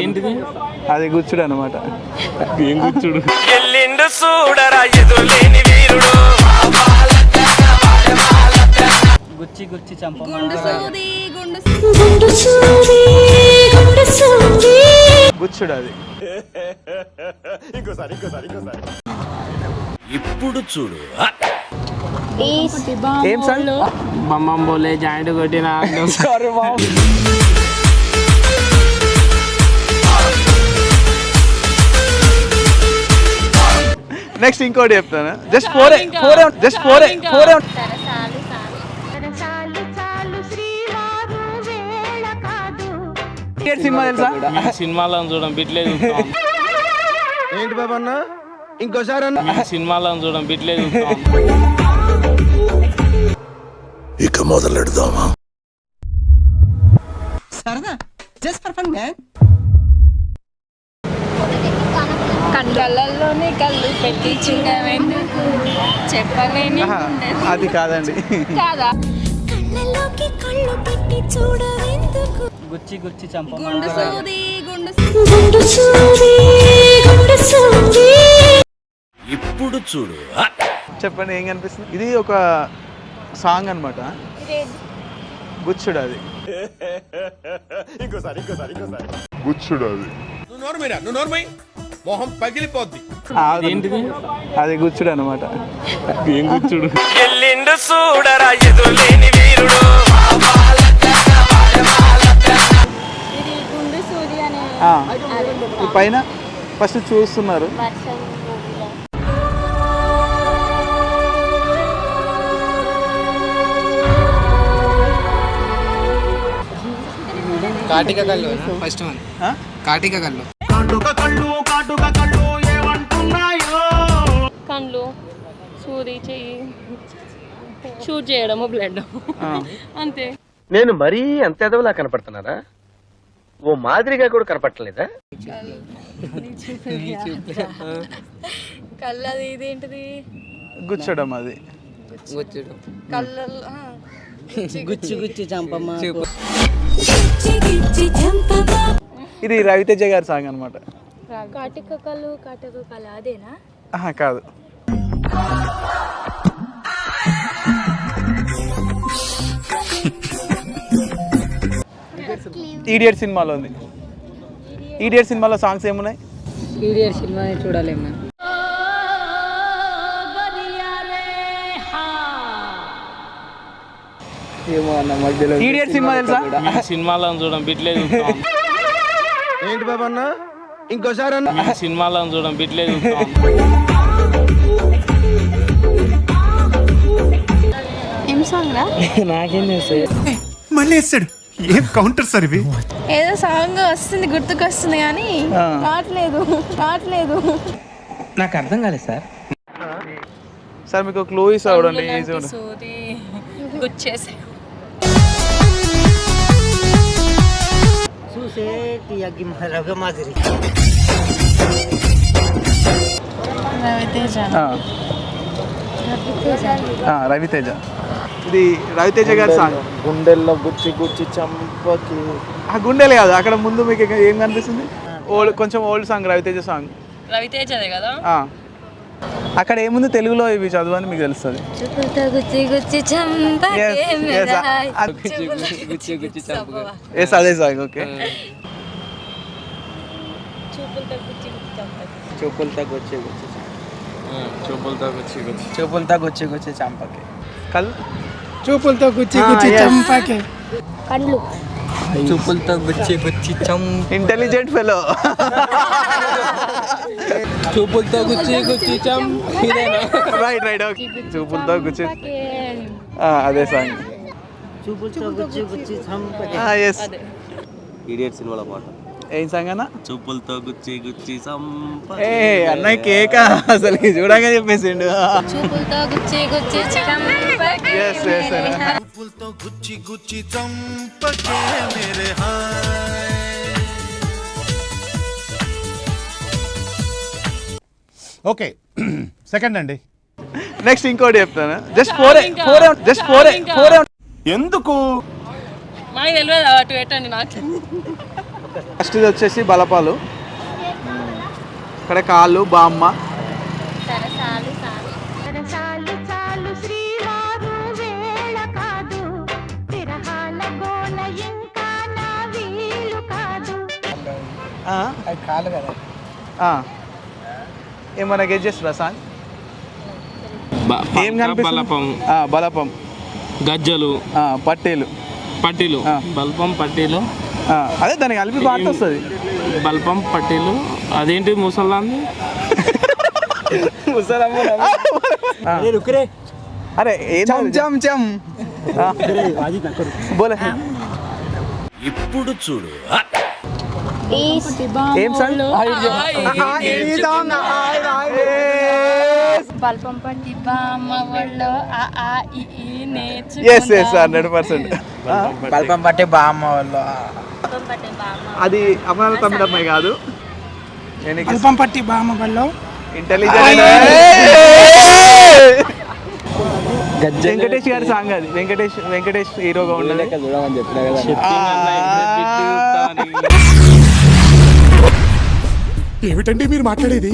ఏంటిది? అది గుచ్చుడు అనమాట. ఏం కూర్చుడు? గుచ్చి గుచ్చి చంప గుచ్చుడు అది. ఇప్పుడు చూడు ఏం సార్? బమ్మం బోలే జాయింట్ కొట్టిన నెక్స్ట్ ఇంకోటి చెప్తాను. జస్ట్ ఫోర్ సినిమా తెలుసా? సినిమాలో చూడడం బిట్లేదు. ఏంటి బాబా అన్న ఇంకోసారి సినిమాలో చూడడం బిట్లేదు. ఇక మొదలెడదామా? సరదా జస్ట్ ఫర్ ఫన్ మ్యాన్. కళ్ళల్లోనే కళ్ళు పెట్టి చూడవెందుకు చెప్పలేని అది కాదండి. కాదా? కళ్ళల్లోకి కళ్ళు పెట్టి చూడవెందుకు గుచ్చి గుచ్చి చంప గుండు సూది ఇప్పుడు చూడు చెప్పండి ఏం కనిపిస్తుంది? ఇది ఒక సాంగ్ అనమాట. గుచ్చుడు అది. గుచ్చుడు అది. నువ్వు నోర్మై మొహం పగిలిపోద్ది. ఏంటిది? అది గుచ్చుడు అనమాట. ఏం కూర్చుడు? ఇది గుండు సూది అనే ఈ పైన ఫస్ట్ చూస్తున్నారు. వర్షం మూవీలో. కాటిక కళ్ళు ఫస్ట్ వన్. కాటిక కళ్ళు కళ్ళు సూది చెయ్యి షూట్ చేయడము బ్లడ్ అంతే. నేను మరీ అంత ఎదవలా కనపడుతున్నారా? ఓ మాదిరిగా కూడా కనపడలేదా? కళ్ళది ఇదేంటిది? గుచ్చడం అది. గుచ్చుడు కళ్ళల్లో గుచ్చి గుచ్చి చంపమ్మ. ఇది రవితేజ గారి సాంగ్ అనమాట. కాటిక కళ్ళు అదేనా? కాదు. ఈడియట్ సినిమాలో ఉంది. ఈడియట్ సినిమాలో సాంగ్స్ ఏమున్నాయి? ఈడియట్ సినిమా చూడాలేమో. ఏమో అన్న మధ్యలో. ఈడియట్ సినిమా తెలుసా? సినిమాలో చూడడం బిట్లేదు. ఏంటి బాబా అన్న ఇంకోసారి సినిమాలో చూడడం బిట్లేదు. ఏం సాంగ్ రా? నాకేం చేస్తాయి? మళ్ళీ వేస్తాడు. ఏం కౌంటర్ సార్ ఇవి? ఏదో సాంగ్ వస్తుంది గుర్తుకొస్తుంది కానీ రావట్లేదు. నాకు అర్థం కాలేదు సార్. సార్ మీకు క్లూ ఇస్తా చూడండి. సూది గుచ్చేసే రవితేజ. ఇది రవితేజ గారి సాంగ్. గుండెల్లో గుచ్చి గుచ్చి చంపకి. గుండెలు కాదు. అక్కడ ముందు మీకు ఏం కనిపిస్తుంది? కొంచెం ఓల్డ్ సాంగ్, రవితేజ సాంగ్. రవితేజదే కదా? అక్కడ ఏముంది తెలుగులో ఇవి చదువని మీకు తెలుస్తుంది. అదే సాంగ్. ఓకే. చూపులతో గుచ్చి గుచ్చి చంపకి. కళ్ళు చూపులతో గుచ్చి గుచ్చి చంపకి. కళ్ళు చూపులతో గుచ్చి గుచ్చి ఇంటెలిజెంట్ ఫెలో. చూపులతో గుచ్చి గుచ్చి చంపి. రైట్. ఓకే. చూపులతో గుచ్చి అదే సాంగ్. చూపులతో గుచ్చి గుచ్చి చంపకి. ఎస్. ఈడియట్ సినిమాలో పాట. ఏం సాంగ్ అన్న? చూపులతో గుచ్చి గుచ్చి అన్నయ్య కేక అసలు చూడగా చెప్పేసిండు. చూపులతో గుచ్చి గుచ్చి చంపకే. చూపులతో గుచ్చి గుచ్చి చంపకే మేరే హాయ్. ఓకే సెకండ్ అండి. నెక్స్ట్ ఇంకోటి చెప్తాను. Just four. ఎందుకు మాకు తెలియదు అటు పెట్టండి. నాకు ఫస్ట్ ఇది వచ్చేసి బలపాలు, ఇక్కడ కాళ్ళు బామ్మ, సరసాలు చాలు శ్రీవారు వేళ కాదు, విరహాల గోల ఇంకా నా వీలు కాదు. కాలు కదా. ఏమన్నా గెట్ చేస్తున్నా సాంగ్? ఏం బలపం, బలపం, గజ్జలు, పట్టేలు, పట్టీలు, బల్పం పట్టీలు, అదే దానికి కలిపి పాట వస్తుంది. బల్పం పట్టీలు. అదేంటి ముసలాంది? అరే బోలే ఇప్పుడు చూడు ఏం సాంగ్? బల్పం పట్టి బామ్మ ఒళ్ళో ఆ ఆ ఈ ఈ ఎస్ 100%. బల్పం పట్టి బామ్మ వాళ్ళు. అది అమరాల తమ్ముడమ్మాయి కాదు, బల్పం పట్టి బామ్మ వాళ్ళు. ఇంటెలిజెంట్. వెంకటేష్ గారి సాంగ్ అది. వెంకటేష్ హీరోగా ఉండదు. ఏమిటండి మీరు మాట్లాడేది?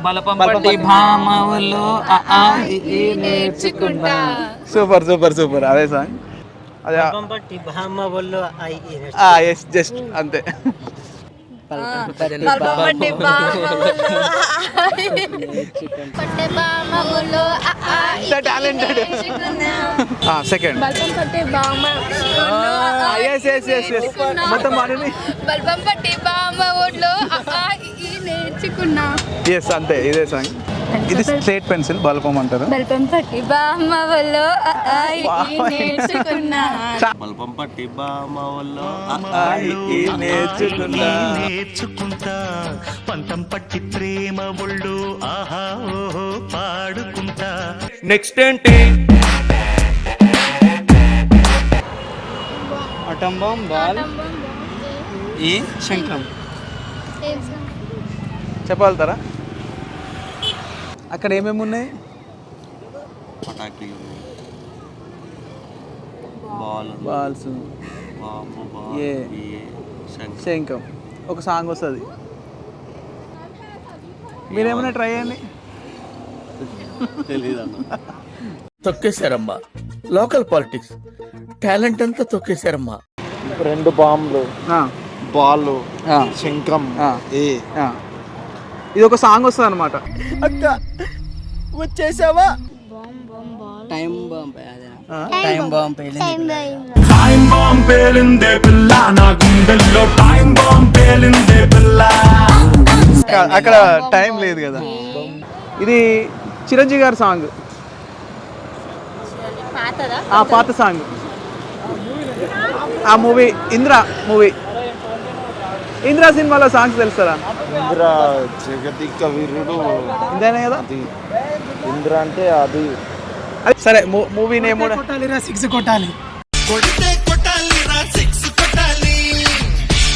బలపం పట్టి బామ్మ ఒళ్ళో ఆ ఆ ఈ ఈ నేర్చుకుంటా. సూపర్ అదే సాంగ్. అదే పట్టి బామ్మ వాళ్ళు. ఎస్ జస్ట్ అంతే. బల్పం పట్టి బామ్మ ఒళ్ళో పట్టే బామ్మ ఒళ్ళో ఆ ఆ ఈ ఈ టాలెంటెడ్. నేర్చుకున్నా. సెకండ్ బల్పం పట్టి బామ్మ ఎస్ మొత్తం మనని. బల్పం పట్టి బామ్మ ఒళ్ళో ఆ ఆ ఈ ఈ నేర్చుకున్నా. ఎస్ అంతే, ఇదే సాంగ్. ఇది స్ట్రేట్ పెన్సిల్ బల్పం అంటారు. బల్పం పట్టి బామ్మ ఒళ్ళో ఆ ఆ ఈ ఈ నేర్చుకున్నా. బల్పం పట్టి బామ్మ వాళ్ళు నేర్చుకుంటా పంతం పట్టి ప్రేమ ఒళ్ళు ఆహా ఓహో పాడుకుంటా. నెక్స్ట్ ఏంటి? అటంబం బాల్ ఈ శంఖం. చెప్పగలుగుతారా అక్కడ ఏమేమి ఉన్నాయి? పటాకీలు, బాల్, బాల్స్, బాంబు, ఏ శంఖం. శంఖం. ఒక సాంగ్ వస్తుంది, మీరేమైనా ట్రై చేయండి. తెలీదన్న. తొక్కేశారమ్మా లోకల్ పాలిటిక్స్ టాలెంట్ అంతా తొక్కేశారమ్మా. 2 బాంబులు, బాల్, శంఖం. ఇది ఒక సాంగ్ వస్తుంది అనమాట. అక్క వచ్చేసావా? Time bomb. Time bomb time bomb పేలిందే పిల్ల నా గుండెల్లో టైం బాంబ్ పేలిందే పిల్ల. అక్కడ టైం లేదు కదా. ఇది చిరంజీవి గారి సాంగ్, పాత సాంగ్. ఆ మూవీ ఇంద్ర సినిమాలో సాంగ్స్ తెలుస్తారా? ఇంద్ర జగతిక వీరుడు ఇంతేనే కదా. ఇంద్ర అంటే అది. సరే మూవీ నేమ్ కూడా. కొట్టాలిరా 6 కొట్టాలి. కొడితే కొట్టాలిరా 6 కొట్టాలి,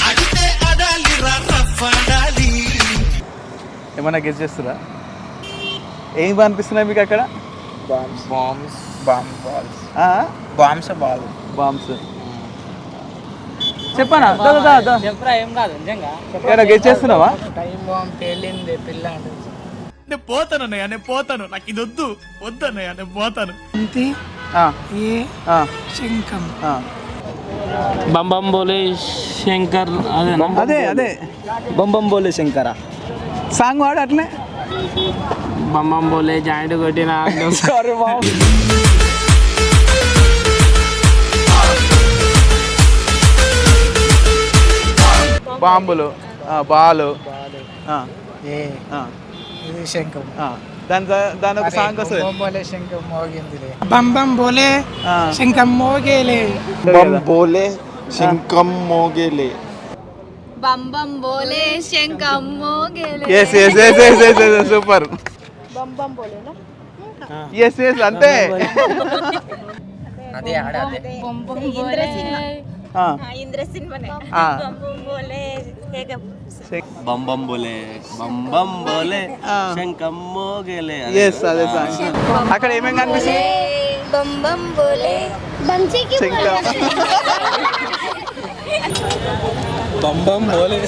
అడితే అడాలిరా రఫ్ అడాలి. ఏమన్నా గెస్ చేస్తారా? ఏం అనిపిస్తున్నాయి మీకు అక్కడ? Bombs ball. చెప్పనా? చెప్పరా ఏం కాదు నిజంగా. ఏమైనా గెస్ చేస్తున్నావా? టైం బాంబ్ పేలింది పిల్ల అంటే. నేను పోతానన్నయ్య, నేను పోతాను, నాకు ఇది వద్దన్నయ్య, నేను పోతాను. శంఖం. బంబం బోలే శంకర్. అదేనా? అదే బంబం బోలే శంకర సాంగ్ వాడు అట్లనే. బంబం బోలే జాయింట్ కొట్టిన. సారీ బాబు. బాంబులు, బాలు, శంఖం. దాని ఒక సాంగ్ వస్తుంది. బొంబోలే శంఖం మోగిందిలే. బంబం బోలే శంఖం మోగేలే. బోలే శంఖం మోగేలే. బంబం బోలే శంఖం మోగేలే. Yes super. బంబం బోలేనా? ఎస్ అంతే. అదే బంబం బోలే ఇంద్ర సినిమానే. బంబం బోలే శంఖం మోగేలే. ఎస్ అదే సాంగ్. అక్కడ ఏమేమి కనిపిస్తుంది? బం బం బోలే బంచికి శంఖం బంబం బోలే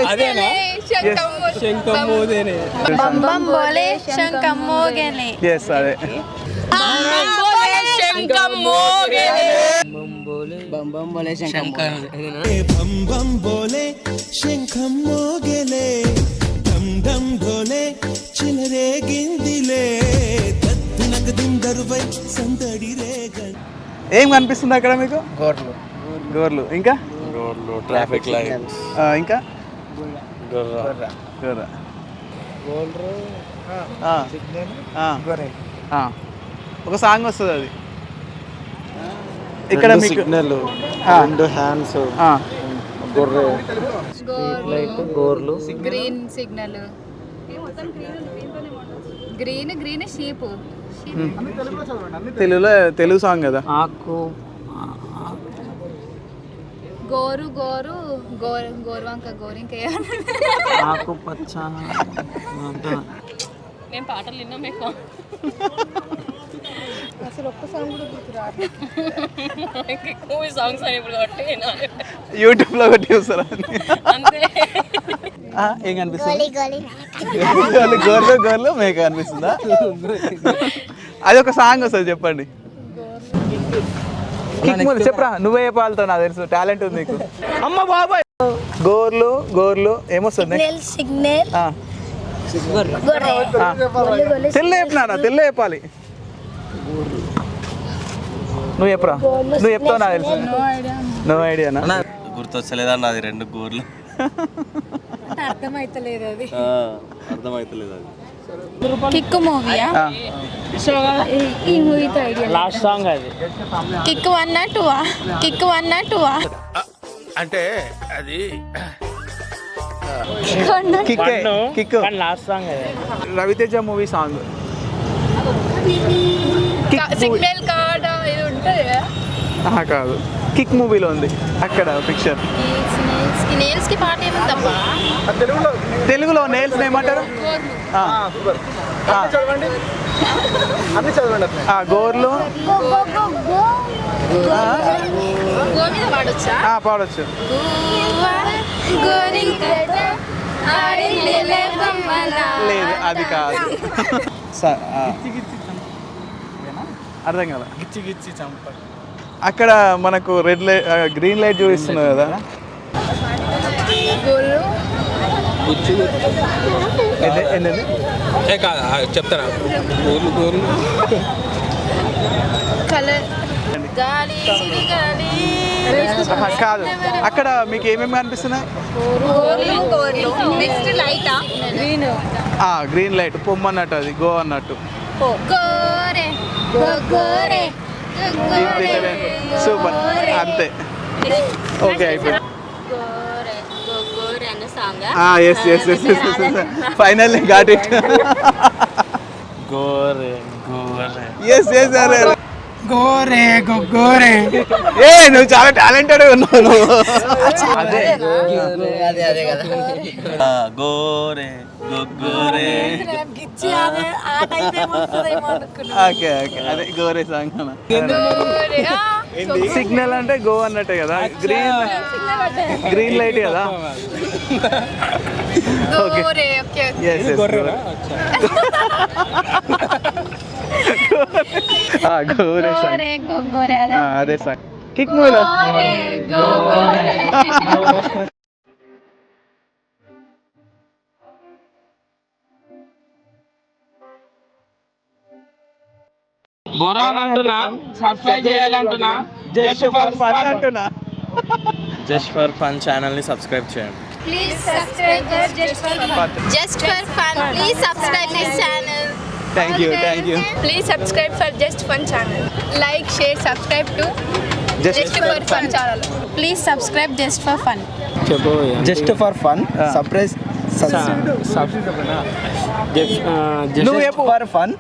అదేనా శంఖం మోదేనే బం బం బోలే శంఖం మోగేలే ఎస్ అదే శంఖం మోగేలే బం బం బోలే శంఖం బం బం బోలే శంఖం మోగెలే ఢమ్ ఢమ్ ఢోలే చిలరేగిందిలే తత్తునగదిందరువై సందడి రేగ. ఏం కనిపిస్తుంది అక్కడ మీకు? గోర్లు గోర్లు, ఇంకా ట్రాఫిక్ లైట్ ఇంకా గొర్ర గోర్ర. గోల్రు ఆ, సిగ్నల్ ఆ, గొర్రె ఆ. ఒక సాంగ్ వస్తుంది అది ఇక్కడ మీకు సిగ్నల్ ఆ. 2 హ్యాండ్స్ ఆ, గొర్రె లైట్ గోర్లు green signal green green sheep Telugu song కదా. ఆకు గోరు గోరు గోరు గోరువంక గోరింక ఆకు పచ్చ మేము పాటలు విన్నాం మీకు అసలు ఒక్క సాంగ్ కూడా గుర్తురాదు ఎక్కువ సాంగ్స్ అని ఇప్పుడు కాబట్టి యూట్యూబ్ లో కొట్టి చూస్తారా? అంతే ఏం కనిపిస్తుంది? గోర్లు గోర్లు మేక అనిపిస్తుందా? అది ఒక సాంగ్ వస్తుంది, చెప్పండి. చెప్పరా, నువ్వే పాలతో నాకు తెలుసు, టాలెంట్ ఉంది నీకు. అమ్మ బాబాయ్. గోర్లు గోర్లు ఏమొస్తుంది? సిగ్నల్ ఆ. తెల్ల చెప్పినారా? తెల్ల చెప్పాలి. నువ్వు చెప్పరా, నువ్వు చెప్తావు నాకు తెలుసు. నో ఐడియానా? గుర్తొచ్చలేదండి అది 2 గోర్లు. అర్థమైతలేదు అది అర్థమైతలేదు అది. కిక్ మూవీయా? ఈ మూవీతో ఐడియా లాస్ట్ సాంగ్ అది కిక్ 1 ఆ 2 ఆ? కిక్ 1 ఆ 2 ఆ? అంటే అది కిక్ లాస్ట్ సాంగ్ అది Ravi Teja movie song. Signal card ఇది ఉంటుంది కాదు, కిక్ మూవీలో ఉంది అక్కడ పిక్చర్. నేల్స్ కి పాట ఏముందమ్మా? తెలుగులో నేల్స్ ఏమంటారు? గోర్లు గో మీద పాడొచ్చా? పాడొచ్చు. లేదు అది కాదు. అర్థం కదా? గిచ్చి గిచ్చి చంప అక్కడ మనకు రెడ్ లైట్ గ్రీన్ లైట్ చూపిస్తున్నారు కదా. ఏంటండి చెప్తారా గోర్లు గోర్లు కలర్ గాలి చిరి గాలి కాదు, అక్కడ మీకు ఏమేమి కనిపిస్తున్నాయి? నెక్స్ట్ లైటా? గ్రీన్ గ్రీన్ లైట్ పొమ్మన్నట్టు, అది గో అన్నట్టు. గోరే గోరే సూపర్, అంతే. ఓకే అయిపోయింది. గోరే అన్న song yes yes yes finally got it. గోరే గోరే ఎస్ ఎస్ అరే గోరే గోరే నువ్వు చాలా టాలెంటెడ్ ఉన్నావు నువ్వు. అదే అదే కదా గోరే గోరే. ఓకే ఓకే, అదే గోరే సాంగ్. సిగ్నల్ అంటే గో అన్నట్టే కదా, గ్రీన్ లైట్ కదా. ఓకే ఎస్ ఎస్ గోరే సాంగ్, అదే సాంగ్ కిక్ మూవీలో. అంటున్నా సబ్స్క్రైబ్ చేయాలంటున్నా జస్ట్ ఫర్ ఫన్ అంటున్నా. జస్ట్ ఫర్ ఫన్ ఛానల్ ని సబ్స్క్రైబ్ చేయండి. Please subscribe Just for Fun. Just for Fun. Please subscribe this channel. Thank you thank you. Please subscribe for Just Fun channel. Like, share, subscribe to Just for Fun channel. Please subscribe Just for Fun. చెప్పు just for fun surprise నువ్వు చెప్పు. For fun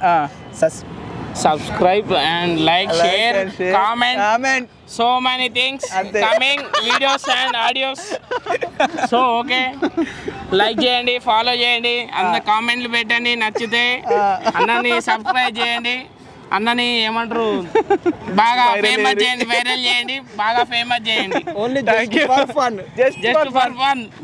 subscribe and like, share, comment, so many things Ante. coming videos and audios. So okay, like చేయండి, follow చేయండి, అందరు కామెంట్లు పెట్టండి, నచ్చితే అందరినీ సబ్స్క్రైబ్ చేయండి. అన్నని ఏమంటారు బాగా ఫేమస్ చేయండి, వైరల్ చేయండి, బాగా ఫేమస్ చేయండి. Only just for fun. Just for fun.